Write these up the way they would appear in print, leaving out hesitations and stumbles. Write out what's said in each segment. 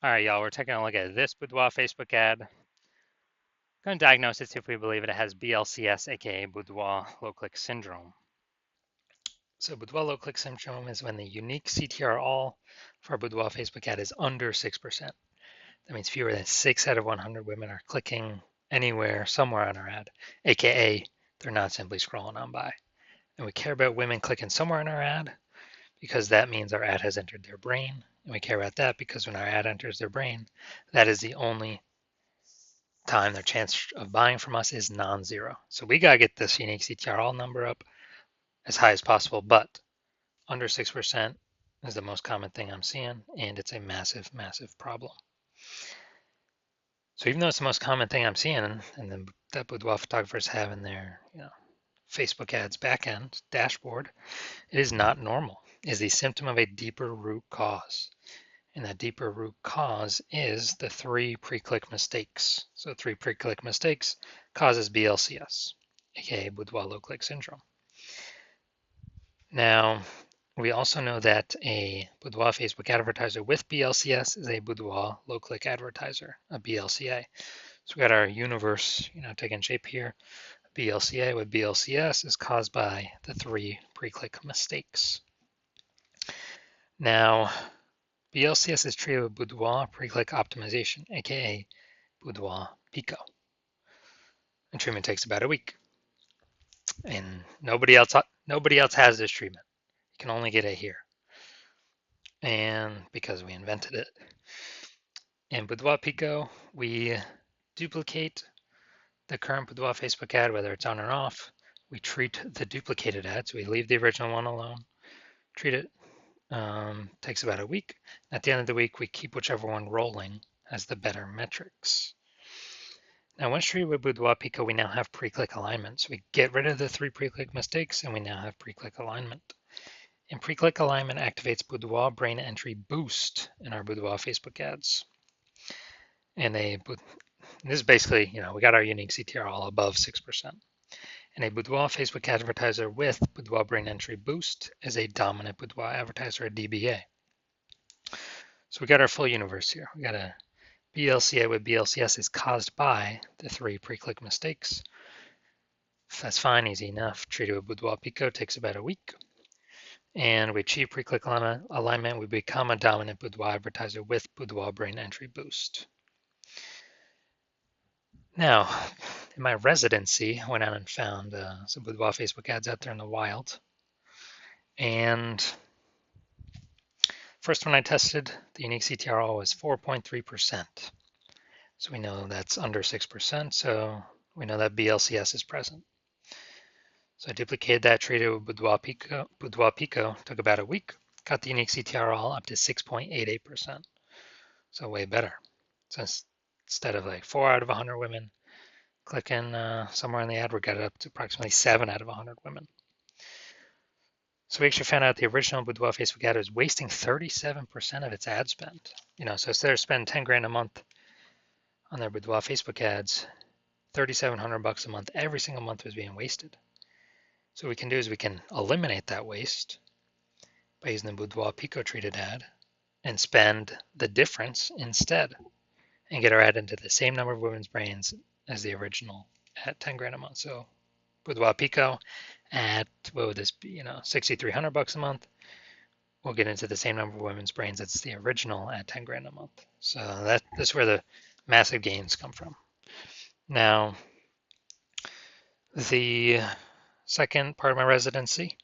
All right, y'all, we're taking a look at this Boudoir Facebook ad. Going to diagnose it, see if we believe it has BLCS, aka Boudoir low-click syndrome. So Boudoir low-click syndrome is when the unique CTR all for a Boudoir Facebook ad is under 6%. That means fewer than 6 out of 100 women are clicking anywhere, somewhere on our ad, aka they're not simply scrolling on by. And we care about women clicking somewhere on our ad because that means our ad has entered their brain. And we care about that because when our ad enters their brain, that is the only time their chance of buying from us is non-zero. So we got to get this unique CTRL number up as high as possible, but under 6% is the most common thing I'm seeing, and it's a massive, massive problem. So even though it's the most common thing I'm seeing, and then that Boudoir photographers have in their Facebook ads backend dashboard, it is not normal. It is the symptom of a deeper root cause. And that deeper root cause is the 3 pre-click mistakes. So 3 pre-click mistakes causes BLCS, aka Boudoir low-click syndrome. Now, we also know that a Boudoir Facebook advertiser with BLCS is a Boudoir low-click advertiser, a BLCA. So we got our universe, taking shape here. BLCA with BLCS is caused by the 3 pre-click mistakes. Now, BLCS is treated with Boudoir pre-click optimization, aka Boudoir Pico. And treatment takes about a week. And nobody else has this treatment. You can only get it here. And because we invented it. In Boudoir Pico, we duplicate the current Boudoir Facebook ad, whether it's on or off. We treat the duplicated ad, so we leave the original one alone. Treat it. Takes about a week. At the end of the week, we keep whichever one rolling as the better metrics. Now, once treated with Boudoir Pico, we now have pre-click alignment. So we get rid of the 3 pre-click mistakes, and we now have pre-click alignment. And pre-click alignment activates Boudoir brain entry boost in our Boudoir Facebook ads. And this is basically, we got our unique CTR all above 6%. And a Boudoir Facebook advertiser with Boudoir brain entry boost is a dominant Boudoir advertiser, a DBA. So we got our full universe here. We got a BLCA with BLCS is caused by the 3 pre-click mistakes. That's fine, easy enough. Treated with Boudoir Pico takes about a week. And we achieve pre-click alignment. We become a dominant Boudoir advertiser with Boudoir brain entry boost. Now, in my residency, I went out and found some Boudoir Facebook ads out there in the wild. And first one I tested, the unique CTRL was 4.3%. So we know that's under 6%, so we know that BLCS is present. So I duplicated that, treated with Boudoir Pico, took about a week, got the unique CTRL up to 6.88%. So way better. So instead of like 4 out of 100 women clicking somewhere in the ad, we got it up to approximately 7 out of 100 women. So we actually found out the original Boudoir Facebook ad was wasting 37% of its ad spend. So instead of spending 10 grand a month on their Boudoir Facebook ads, $3,700 a month every single month was being wasted. So what we can do is we can eliminate that waste by using the Boudoir Pico treated ad and spend the difference instead and get our ad into the same number of women's brains as the original at 10 grand a month. So Boudoir Pico at, what would this be, $6,300 a month. We'll get into the same number of women's brains as the original at 10 grand a month. So that's where the massive gains come from. Now, the second part of my residency,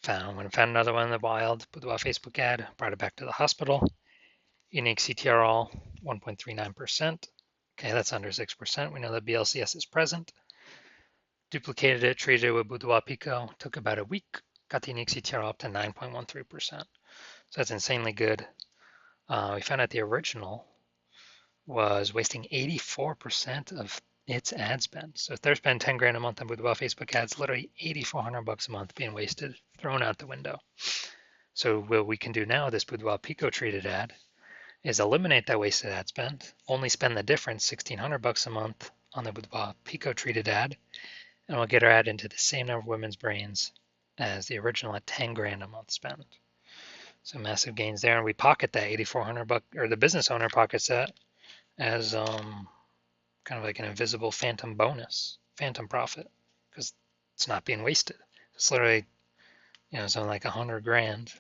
found another one in the wild, Boudoir Facebook ad, brought it back to the hospital. Unique CTRL 1.39%. Okay, that's under 6%. We know that BLCS is present. Duplicated it, treated it with Boudoir Pico, took about a week, got the unique CTRL up to 9.13%. So that's insanely good. We found out the original was wasting 84% of its ad spend. So if they're spending 10 grand a month on Boudoir Facebook ads, literally $8,400 a month being wasted, thrown out the window. So what we can do now, this Boudoir Pico treated ad, is eliminate that wasted ad spend, only spend the difference, $1,600 a month on the Boudoir Pico treated ad, and we'll get our ad into the same number of women's brains as the original at 10 grand a month spend. So massive gains there, and we pocket that 8,400 buck, or the business owner pockets that as kind of like an invisible phantom bonus, phantom profit, because it's not being wasted. It's literally, something like 100 grand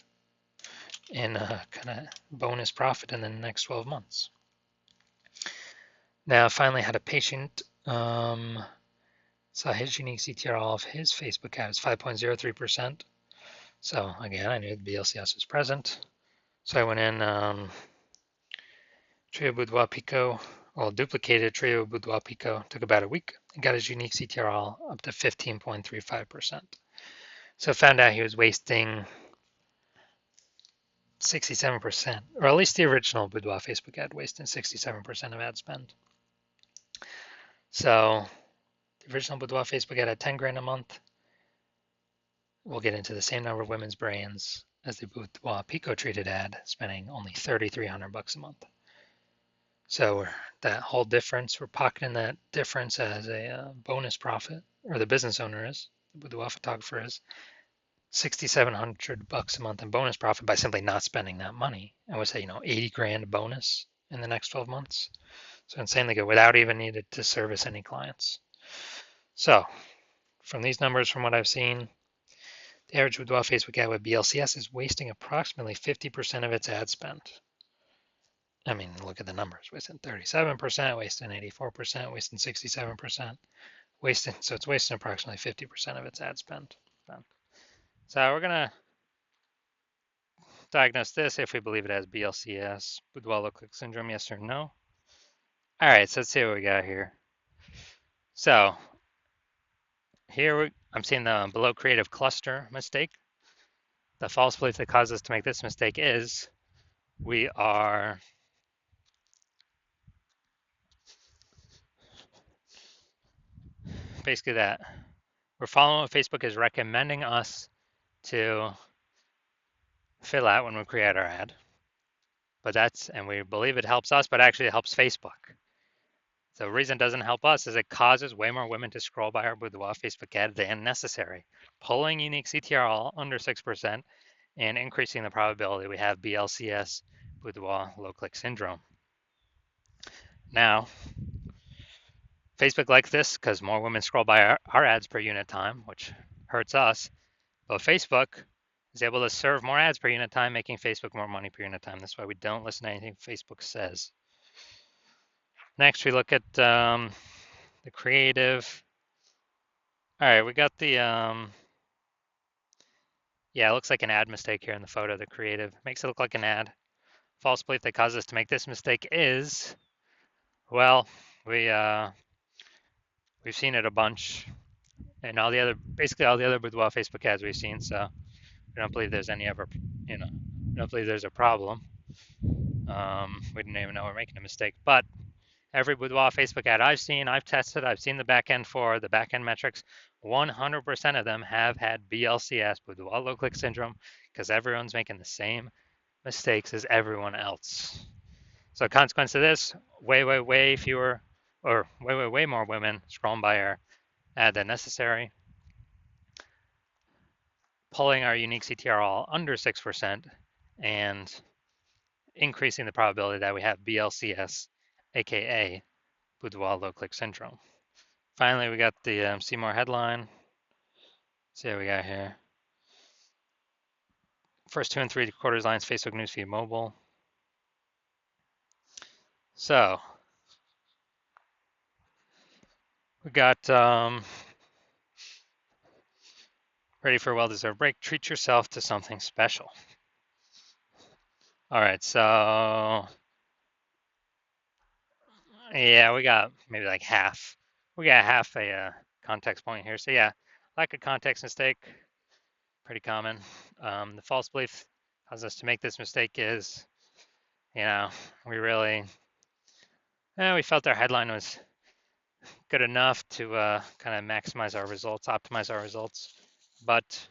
in kind of bonus profit in the next 12 months. Now, I finally had a patient saw his unique CTR of his Facebook ad is 5.03%. So again, I knew the BLCS was present. So I went in Trio Boudoir Pico, well, duplicated Trio Boudoir Pico, took about a week, and got his unique CTR up to 15.35%. So I found out he was wasting 67%, or at least the original Boudoir Facebook ad wasting 67% of ad spend. So the original Boudoir Facebook ad had 10 grand a month. We'll get into the same number of women's brains as the Boudoir Pico treated ad, spending only 3,300 bucks a month. So that whole difference, we're pocketing that difference as a bonus profit, or the business owner is, the boudoir photographer is, 6,700 bucks a month in bonus profit by simply not spending that money. I would say, 80 grand bonus in the next 12 months. So insanely good without even needed to service any clients. So from these numbers, from what I've seen, the average boudoir Facebook ad with BLCS is wasting approximately 50% of its ad spend. I mean, look at the numbers, wasting 37%, wasting 84%, wasting 67%, so it's wasting approximately 50% of its ad spend. So we're gonna diagnose this if we believe it has BLCS, boudoir low click syndrome, yes or no. All right, so let's see what we got here. So here I'm seeing the below creative cluster mistake. The false belief that caused us to make this mistake is we are basically that we're following what Facebook is recommending us to fill out when we create our ad. But and we believe it helps us, but actually it helps Facebook. The reason it doesn't help us is it causes way more women to scroll by our boudoir Facebook ad than necessary, pulling unique CTR under 6% and increasing the probability we have BLCS, boudoir low click syndrome. Now, Facebook likes this because more women scroll by our ads per unit time, which hurts us. But Facebook is able to serve more ads per unit time, making Facebook more money per unit time. That's why we don't listen to anything Facebook says. Next, we look at the creative. All right, we got the, yeah, it looks like an ad mistake here in the photo. The creative makes it look like an ad. False belief that caused us to make this mistake is, well, we've seen it a bunch, and basically all the other boudoir Facebook ads we've seen. So we don't believe there's we don't believe there's a problem. We didn't even know we're making a mistake, but every boudoir Facebook ad I've seen, I've tested, I've seen the backend for the backend metrics. 100% of them have had BLCS, boudoir low click syndrome, because everyone's making the same mistakes as everyone else. So, consequence of this, way fewer, or way more women scrolling by our ad than necessary, pulling our unique CTR all under 6%, and increasing the probability that we have BLCS, aka boudoir low click syndrome. Finally, we got the see more headline. Let's see what we got here. First 2 and 3/4 lines, Facebook newsfeed mobile. So we got ready for a well-deserved break. Treat yourself to something special. All right, so yeah, we got maybe like half. We got half a context point here. So yeah, lack of context mistake, pretty common. The false belief causes us to make this mistake is, we really, we felt our headline was good enough to kind of maximize our results, optimize our results. But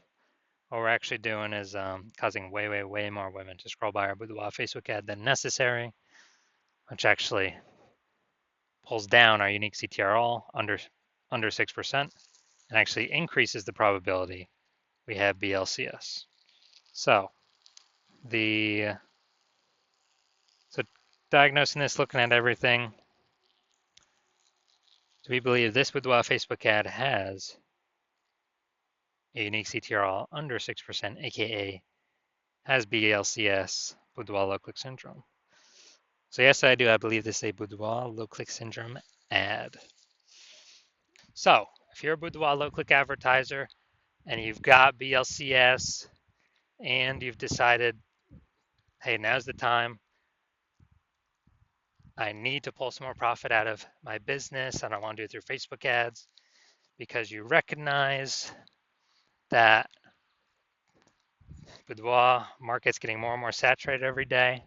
what we're actually doing is causing way more women to scroll by our boudoir Facebook ad than necessary, which actually pulls down our unique CTR all under 6% and actually increases the probability we have BLCS. So The so diagnosing this, looking at everything, do we believe this Boudoir Facebook ad has a unique CTRL under 6%, aka has BLCS, Boudoir low click syndrome? So yes, I do. I believe this is a Boudoir low click syndrome ad. So if you're a Boudoir low click advertiser and you've got BLCS and you've decided, hey, now's the time, I need to pull some more profit out of my business. I don't want to do it through Facebook ads because you recognize that Boudoir market's getting more and more saturated every day.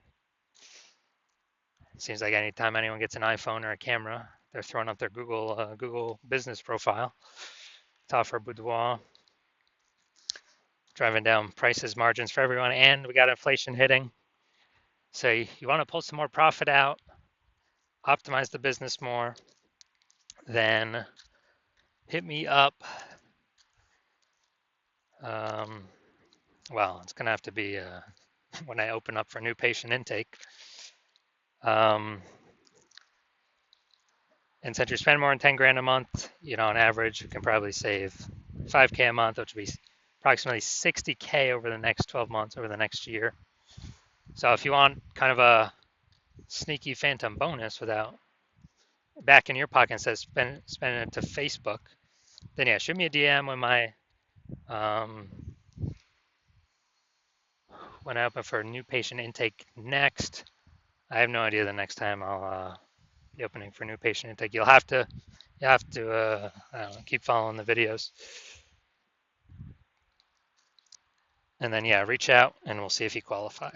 It seems like anytime anyone gets an iPhone or a camera, they're throwing up their Google business profile to offer Boudoir, driving down prices, margins for everyone, and we got inflation hitting. So you want to pull some more profit out, optimize the business more, then hit me up. Well, it's going to have to be when I open up for new patient intake. And since you spend more than 10 grand a month, on average, you can probably save 5K a month, which would be approximately 60K over the next 12 months, over the next year. So if you want kind of a sneaky phantom bonus without back in your pocket instead of spending it to Facebook, then yeah, shoot me a DM when I open for new patient intake next. I have no idea the next time I'll be opening for new patient intake. You'll have to I don't know, keep following the videos. And then, yeah, reach out and we'll see if you qualify.